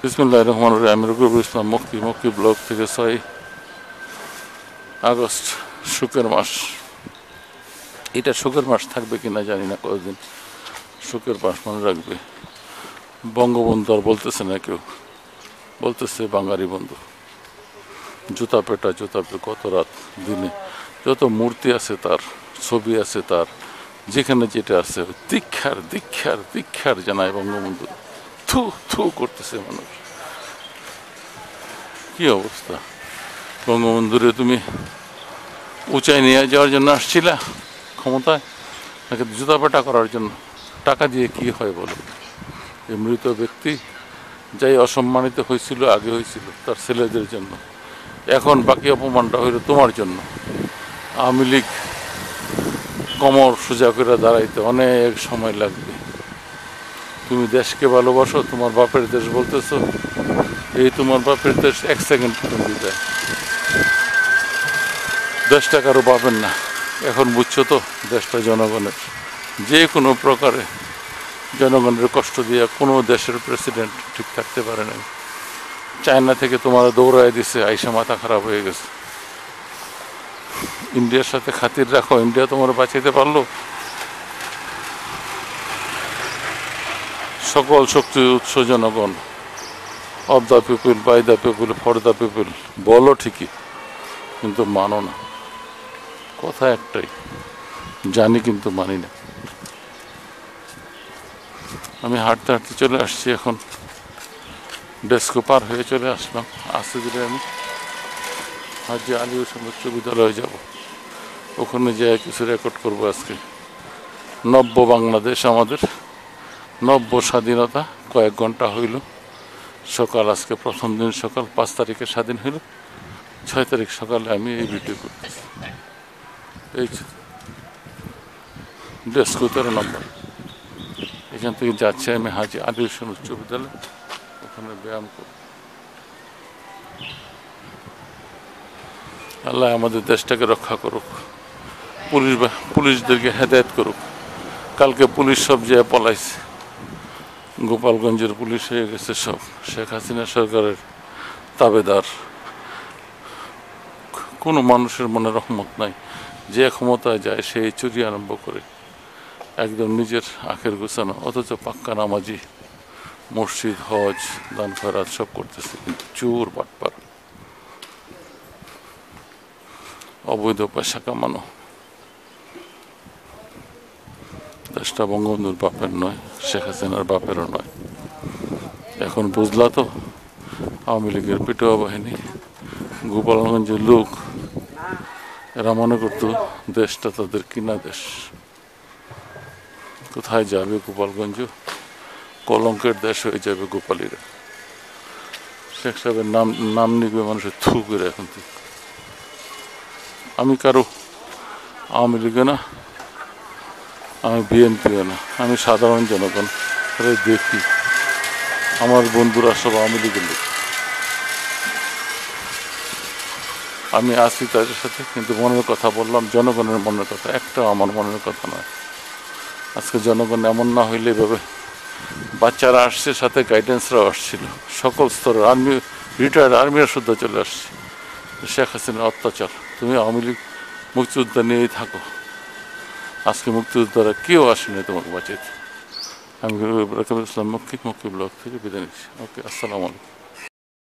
বিসমিল্লাহির রহমানির রহিম। আমি রকিবুল ইসলাম মক্কি ব্লগ থেকে 6 আগস্ট শোকের মাস। এটা শোকের মাস থাকবে কিনা জানি না, কতদিন শোকের মাস মনে রাখবে। বঙ্গবন্ধু আর বলতেছে না কেউ, বলতেছে বাঙালি বন্ধু। জুতা পেটা কত রাত দিনে যত মূর্তি আছে তার, ছবি আছে তার, যেখানে যেটা আছে দীক্ষার জানায় বঙ্গবন্ধু। থু থু করতেছে মানুষ। কি অবস্থা! বঙ্গবন্ধুরে তুমি উঁচাই নিয়ে যাওয়ার জন্য আসছিলা ক্ষমতায়, নাকি জুতা পেটা করার জন্য? টাকা দিয়ে কি হয় বলো? এই মৃত ব্যক্তি যাই অসম্মানিত হয়েছিল, আগে হয়েছিল তার ছেলেদের জন্য, এখন বাকি অপমানটা হইল তোমার জন্য। আওয়ামী লীগ কমর সোজা করে দাঁড়াইতে অনেক সময় লাগবে। তুমি দেশকে ভালোবাসো, তোমার বাপের দেশ বলতেছো, এই তোমার বাপের দেশ 1 সেকেন্ড তুমি দেয়। দেশটা কারো পাবেন না। এখন বুঝছো তো, দেশটা জনগণের। যে কোনো প্রকারে জনগণের কষ্ট দিয়ে কোনো দেশের প্রেসিডেন্ট ঠিক থাকতে পারে না। চায়না থেকে তোমার দৌড়ায় দিছে, আইসা মাথা খারাপ হয়ে গেছে। ইন্ডিয়ার সাথে খাতির রাখো, ইন্ডিয়া তোমার বাঁচাইতে পারলো? সকল শক্তির উৎস জনগণ, of the people, by the people, for the people বলো ঠিকই, কিন্তু মানো না। কথা একটাই, জানি কিন্তু মানি না। আমি হাঁটতে হাঁটতে চলে আসছি, এখন ডেস্কো পার হয়ে চলে আসলাম। আস্তে ধীরে আমি হাজি আলী হোসেন উচ্চ বিদ্যালয়ে যাব, ওখানে যেয়ে কিছু রেকর্ড করবো। আজকে নব্য বাংলাদেশ, আমাদের নব্য স্বাধীনতা কয়েক ঘন্টা হইল। সকাল, আজকে প্রথম দিন সকাল, 5 তারিখে স্বাধীন হইল। 6 তারিখ সকালে আমি এই ভিডিও করতেছি। এই ডেস্কো 13 নম্বর, এখান থেকে যাচ্ছে আমি হাজি আলী হোসেন উচ্চ বিদ্যালয়, ওখানে ব্যায়াম করব। আল্লাহ আমাদের দেশটাকে রক্ষা করুক, পুলিশদেরকে হেদায়েত করুক। কালকে পুলিশ সব জায়গায় পলাইছে, গোপালগঞ্জের পুলিশ হয়ে গেছে সব শেখ হাসিনা সরকারের তাবেদার। কোনো মানুষের মনে রহমত নাই। যে ক্ষমতায় যায় সেই চুরি আরম্ভ করে, একদম নিজের আখের গোছানো, অথচ পাক্কা নামাজি, মসজিদ, হজ, দান খয়রাত সব করতেছে, কিন্তু চোর বাটপার, অবৈধ পয়সা কামানো। দেশটা বঙ্গবন্ধুর বাপের নয়, শেখ হাসিনার বাপেরও নয়। এখন বুঝলা তো? আওয়ামী লীগের পিটোয়া বাহিনী, গোপালগঞ্জের লোক, এরা মনে করতো দেশটা তাদের কিনা দেশ। কোথায় যাবে গোপালগঞ্জ? কলঙ্কের দেশ হয়ে যাবে গোপালীরা। শেখ সাহেবের নাম নিবে মানুষের থু করে এখন থেকে। আমি কারো আওয়ামী লীগে না, আমি বিএনপিও না, আমি সাধারণ জনগণ। দেখি আমার বন্ধুরা সব আওয়ামী লীগের লোক, আমি আছি তাদের সাথে, কিন্তু মনের কথা বললাম, জনগণের মনের কথা, একটা আমার মনের কথা নয়। আজকে জনগণ এমন না হইলে এভাবে, বাচ্চারা আসছে, সাথে গাইডেন্সরাও আসছিল, সকল স্তরের আর্মি, রিটায়ার্ড আর্মিরা শুদ্ধ চলে আসছে। শেখ হাসিনার অত্যাচার, তুমি আওয়ামী লীগ মুক্তিযোদ্ধা নিয়েই থাকো। আজকে মুক্তিযোদ্ধারা কেউ আসেনি তোমাকে বাঁচাইতে। আমি রকিবুল ইসলাম মক্কি ব্লগ থেকে বিদায় নিচ্ছি। ওকে, আসসালামু আলাইকুম।